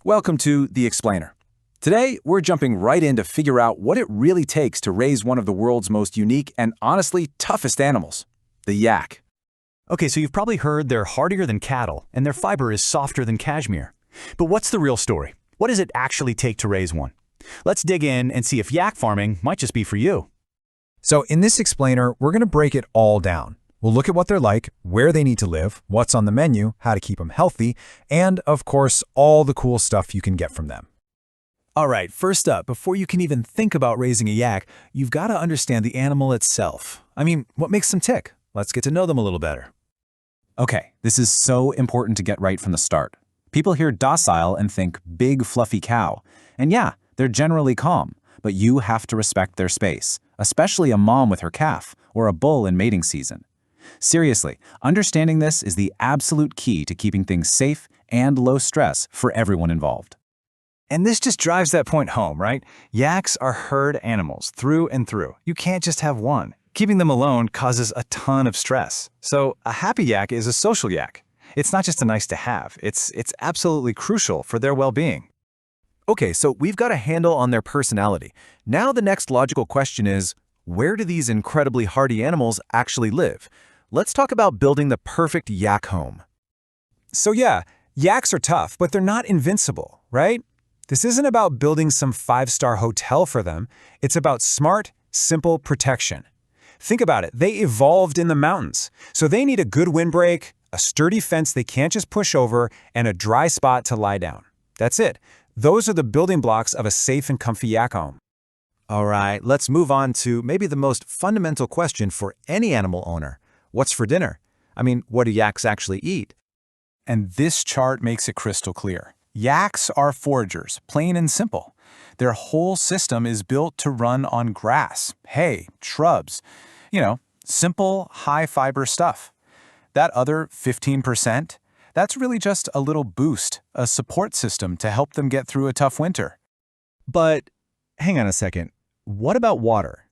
Welcome to The Explainer. Today, we're jumping right in to figure out what it really takes to raise one of the world's most unique and honestly toughest animals, the yak. Okay, so you've probably heard they're hardier than cattle, and their fiber is softer than cashmere. But what's the real story? What does it actually take to raise one? Let's dig in and see if yak farming might just be for you. So in this explainer, we're going to break it all down. We'll look at what they're like, where they need to live, what's on the menu, how to keep them healthy, and, of course, all the cool stuff you can get from them. All right, first up, before you can even think about raising a yak, you've got to understand the animal itself. I mean, what makes them tick? Let's get to know them a little better. Okay, this is so important to get right from the start. People hear docile and think big, fluffy cow. And yeah, they're generally calm, but you have to respect their space, especially a mom with her calf or a bull in mating season. Seriously, understanding this is the absolute key to keeping things safe and low stress for everyone involved. And this just drives that point home, right? Yaks are herd animals through and through. You can't just have one. Keeping them alone causes a ton of stress. So a happy yak is a social yak. It's not just a nice to have. It's absolutely crucial for their well-being. Okay, so we've got a handle on their personality. Now the next logical question is, where do these incredibly hardy animals actually live? Let's talk about building the perfect yak home. So yeah, yaks are tough, but they're not invincible, right? This isn't about building some five-star hotel for them. It's about smart, simple protection. Think about it. They evolved in the mountains, so they need a good windbreak, a sturdy fence they can't just push over, and a dry spot to lie down. That's it. Those are the building blocks of a safe and comfy yak home. All right, let's move on to maybe the most fundamental question for any animal owner. What's for dinner? I mean, what do yaks actually eat? And this chart makes it crystal clear. Yaks are foragers, plain and simple. Their whole system is built to run on grass, hay, shrubs. Simple, high-fiber stuff. That other 15%, that's really just a little boost, a support system to help them get through a tough winter. But hang on a second. What about water?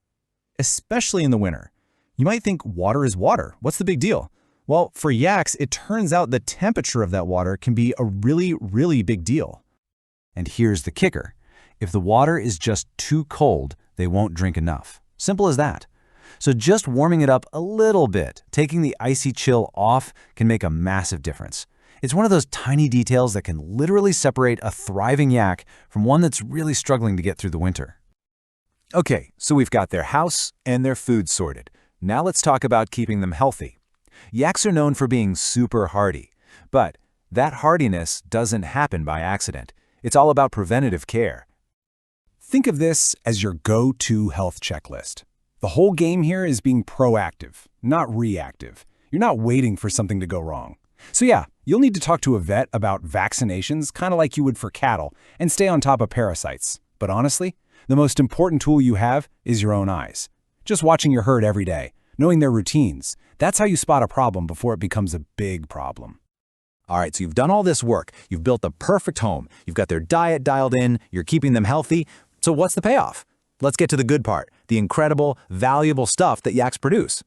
Especially in the winter. You might think water is water. What's the big deal? Well, for yaks, it turns out the temperature of that water can be a really, really big deal. And here's the kicker. If the water is just too cold, they won't drink enough. Simple as that. So just warming it up a little bit, taking the icy chill off, can make a massive difference. It's one of those tiny details that can literally separate a thriving yak from one that's really struggling to get through the winter. Okay, so we've got their house and their food sorted. Now let's talk about keeping them healthy. Yaks are known for being super hardy, but that hardiness doesn't happen by accident. It's all about preventative care. Think of this as your go-to health checklist. The whole game here is being proactive, not reactive. You're not waiting for something to go wrong. So yeah, you'll need to talk to a vet about vaccinations, kind of like you would for cattle, and stay on top of parasites. But honestly, the most important tool you have is your own eyes. Just watching your herd every day, knowing their routines. That's how you spot a problem before it becomes a big problem. All right, so you've done all this work. You've built the perfect home. You've got their diet dialed in. You're keeping them healthy. So what's the payoff? Let's get to the good part, the incredible, valuable stuff that yaks produce.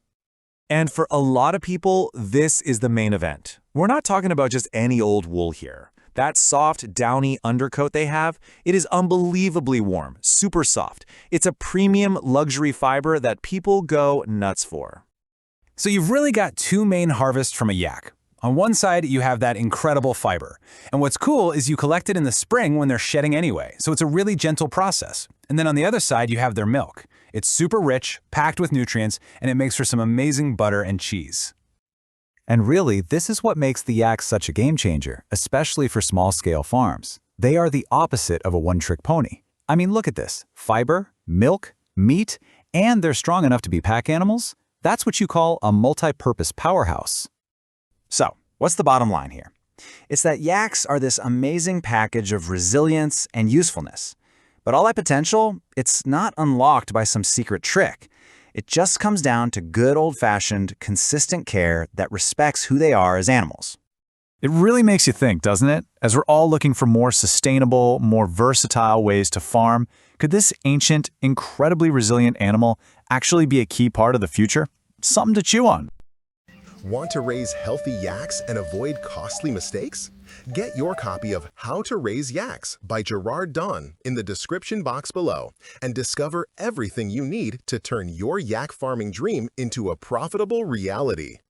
And for a lot of people, this is the main event. We're not talking about just any old wool here. That soft, downy undercoat they have, it is unbelievably warm, super soft. It's a premium luxury fiber that people go nuts for. So you've really got two main harvests from a yak. On one side, you have that incredible fiber. And what's cool is you collect it in the spring when they're shedding anyway, so it's a really gentle process. And then on the other side, you have their milk. It's super rich, packed with nutrients, and it makes for some amazing butter and cheese. And really, this is what makes the yak such a game changer, especially for small-scale farms. They are the opposite of a one-trick pony. I mean, look at this. Fiber, milk, meat, and they're strong enough to be pack animals? That's what you call a multi-purpose powerhouse. So, what's the bottom line here? It's that yaks are this amazing package of resilience and usefulness. But all that potential, it's not unlocked by some secret trick. It just comes down to good old-fashioned, consistent care that respects who they are as animals. It really makes you think, doesn't it? As we're all looking for more sustainable, more versatile ways to farm, could this ancient, incredibly resilient animal actually be a key part of the future? Something to chew on. Want to raise healthy yaks and avoid costly mistakes? Get your copy of How to Raise Yaks by Gerard Don in the description box below and discover everything you need to turn your yak farming dream into a profitable reality.